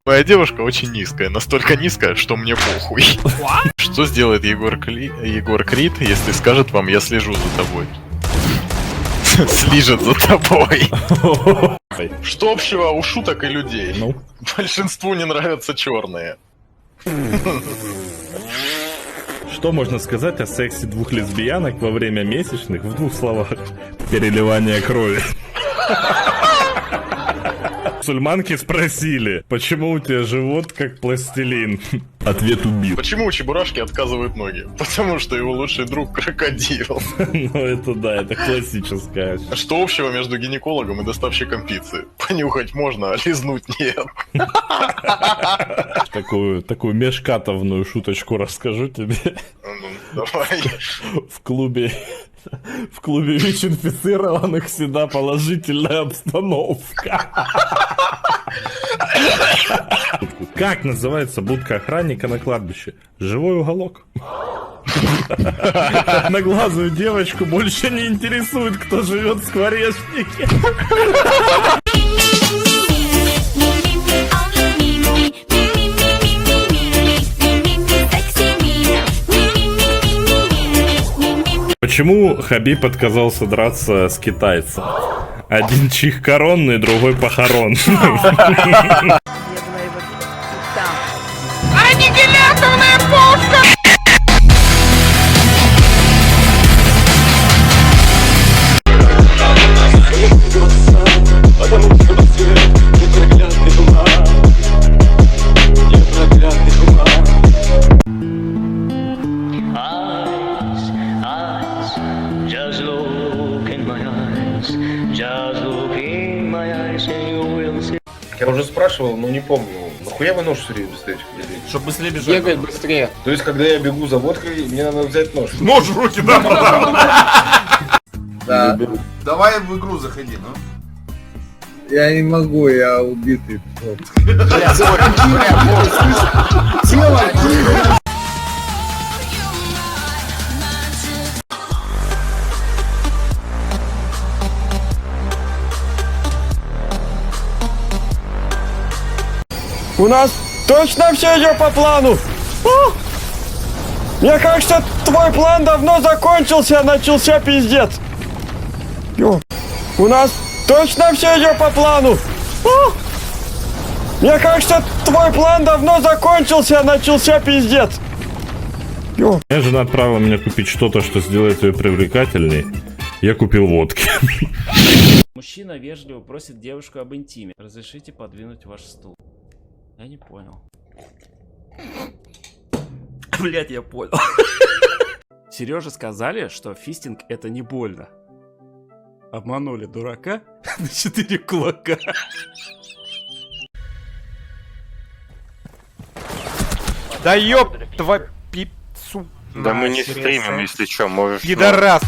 Моя девушка очень низкая, настолько низкая, что мне похуй. Что сделает Егор Крид, если скажет вам: я слежу за тобой? Слежет за тобой. Что общего у шуток и людей? Ну? Большинству не нравятся черные. Что можно сказать о сексе двух лесбиянок во время месячных в двух словах? Переливание крови. Мусульманки спросили, почему у тебя живот как пластилин? Ответ убил. Почему у Чебурашки отказывают ноги? Потому что его лучший друг крокодил. Ну это да, это классическая. Что общего между гинекологом и доставщиком пиццы? Понюхать можно, а лизнуть нет. Такую межкатовную шуточку расскажу тебе. Ну, давай. В клубе ВИЧ-инфицированных всегда положительная обстановка. Как называется будка охранника на кладбище? Живой уголок. Одноглазую девочку больше не интересует, кто живет в скворечнике. Почему Хабиб отказался драться с китайцем? Один чих коронный, другой похорон. Аннигиляторная пушка! Я уже спрашивал, но не помню. Нахуя вы нож все время достаете? Чтобы быстрее бежать. Бегать быстрее. То есть, когда я бегу за водкой, мне надо взять нож. Нож в руки, да, Да. Давай в игру заходи, ну. Я не могу, я убитый. У нас точно все идет по плану? О! Мне кажется, твой план давно закончился, начался пиздец. Ё. У нас точно все идет по плану? О! Мне кажется, твой план давно закончился, начался пиздец. Ё. Моя жена отправила меня купить что-то, что сделает ее привлекательней. Я купил водки. Мужчина вежливо просит девушку об интиме. Разрешите подвинуть ваш стул. Я не понял. Блять, я понял. Сереже сказали, что фистинг это не больно. Обманули дурака на 4 кулака. Да ёб твою пиццу. Да мы не стримим, если чё, можешь... Пидорас.